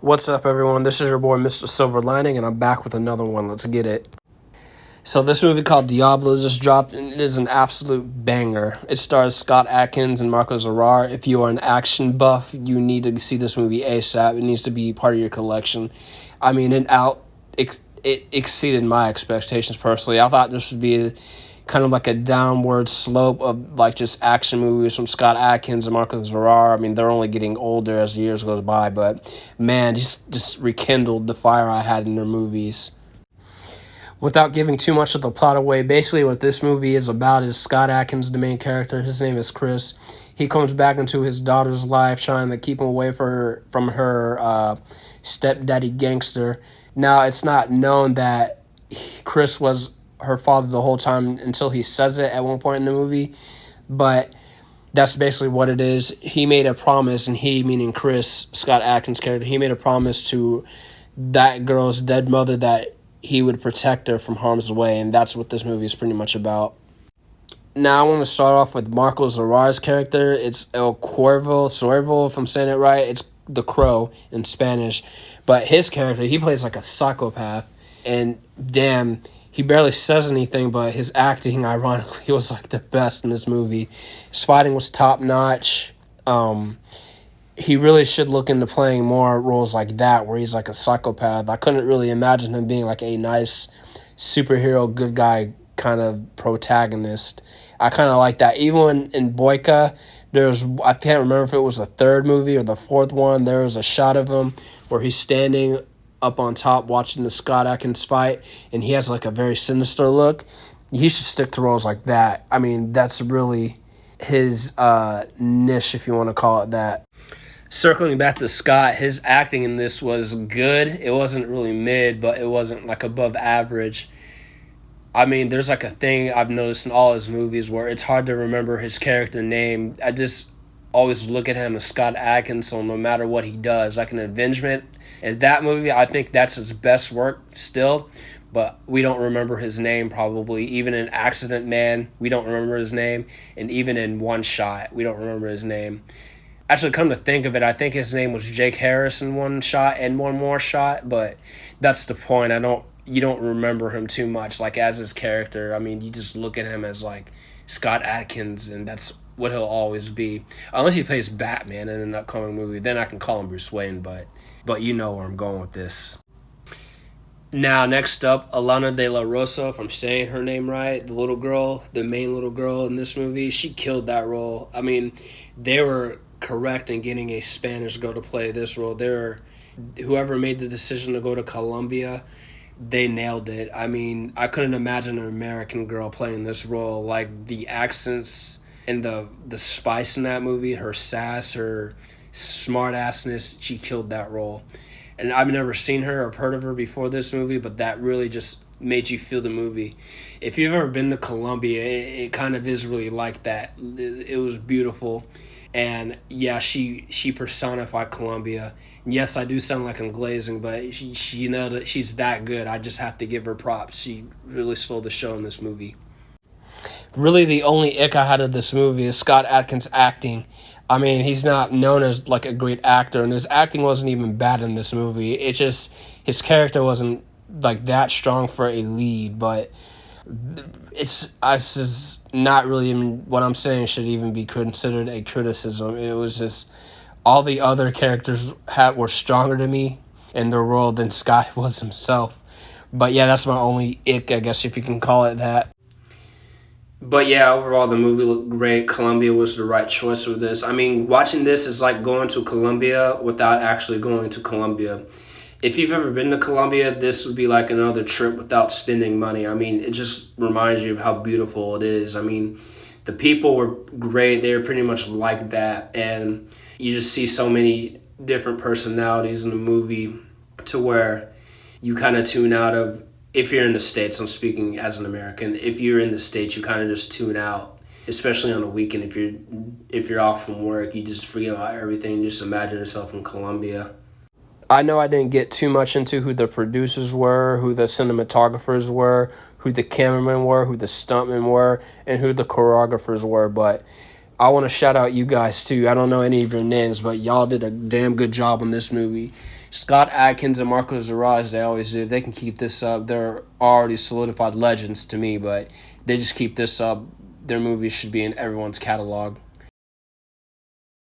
What's up, everyone? This is your boy, Mr. Silver Lining, and I'm back with another one. Let's get it. So this movie called Diablo just dropped, and it is an absolute banger. It stars Scott Adkins and Marko Zaror. If you are an action buff, you need to see this movie ASAP. It needs to be part of your collection. I mean, it exceeded my expectations personally. I thought this would be kind of like a downward slope of like just action movies from Scott Adkins and Marko Zaror. I mean, they're only getting older as the years goes by, but man, just rekindled the fire I had in their movies. Without giving too much of the plot away, basically what this movie is about is Scott Adkins, the main character. His name is Chris. He comes back into his daughter's life, trying to keep him away from her stepdaddy gangster. Now, it's not known that Chris was her father the whole time until he says it at one point in the movie, but that's basically what it is. He made a promise, and he, meaning Chris, Scott Adkins' character, he made a promise to that girl's dead mother that he would protect her from harm's way, and that's what this movie is pretty much about. Now, I want to start off with Marko Zaror's character. It's El Cuervo, if I'm saying it right. It's the Crow in Spanish. But his character, he plays like a psychopath, and damn, he barely says anything, but his acting, ironically, was like the best in this movie. His fighting was top-notch. He really should look into playing more roles like that, where he's like a psychopath. I couldn't really imagine him being like a nice superhero, good guy kind of protagonist. I kind of like that. Even in Boyka, I can't remember if it was the third movie or the fourth one, there was a shot of him where he's standing up on top watching the Scott Adkins fight, and he has like a very sinister look. He should stick to roles like that. I mean, that's really his niche, if you want to call it that. Circling back to Scott, his acting in this was good. It wasn't really mid, but it wasn't like above average. I mean, there's like a thing I've noticed in all his movies where it's hard to remember his character name. I just always look at him as Scott Adkins, so no matter what he does, like an Avengement. In that movie, I think that's his best work still, but we don't remember his name probably. Even in Accident Man, we don't remember his name. And even in One Shot, we don't remember his name. Actually, come to think of it, I think his name was Jake Harris in One Shot and One More Shot, but that's the point. You don't remember him too much, like as his character. I mean, you just look at him as like Scott Adkins, and that's what he'll always be. Unless he plays Batman in an upcoming movie, then I can call him Bruce Wayne, but you know where I'm going with this. Now, next up, Alanna De La Rossa, if I'm saying her name right, the main little girl in this movie, she killed that role. I mean, they were correct in getting a Spanish girl to play this role. Whoever made the decision to go to Colombia, they nailed it. I mean, I couldn't imagine an American girl playing this role. Like, the accents and the spice in that movie, her sass, her smart-assness, she killed that role. And I've never seen her or heard of her before this movie, but that really just made you feel the movie. If you've ever been to Colombia, it kind of is really like that. It was beautiful. And yeah, she personified Colombia. Yes, I do sound like I'm glazing, but she nailed it. She's that good. I just have to give her props. She really stole the show in this movie. Really, the only ick I had of this movie is Scott Adkins' acting. I mean, he's not known as like a great actor, and his acting wasn't even bad in this movie. It's just his character wasn't like that strong for a lead, but it's just not really even what I'm saying should even be considered a criticism. It was just all the other characters were stronger to me in their role than Scott was himself. But yeah, that's my only ick, I guess, if you can call it that. But yeah, overall the movie looked great. Colombia was the right choice for this. I mean, watching this is like going to Colombia without actually going to Colombia. If you've ever been to Colombia, this would be like another trip without spending money. I mean, it just reminds you of how beautiful it is. I mean, the people were great. They were pretty much like that. And you just see so many different personalities in the movie to where you kind of tune out of, if you're in the States, I'm speaking as an American, if you're in the States, you kind of just tune out, especially on the weekend. If you're off from work, you just forget about everything. You just imagine yourself in Colombia. I know I didn't get too much into who the producers were, who the cinematographers were, who the cameramen were, who the stuntmen were, and who the choreographers were, but I want to shout out you guys too. I don't know any of your names, but y'all did a damn good job on this movie. Scott Adkins and Marko Zaror, as they always do, if they can keep this up, they're already solidified legends to me, but they just keep this up, their movies should be in everyone's catalog.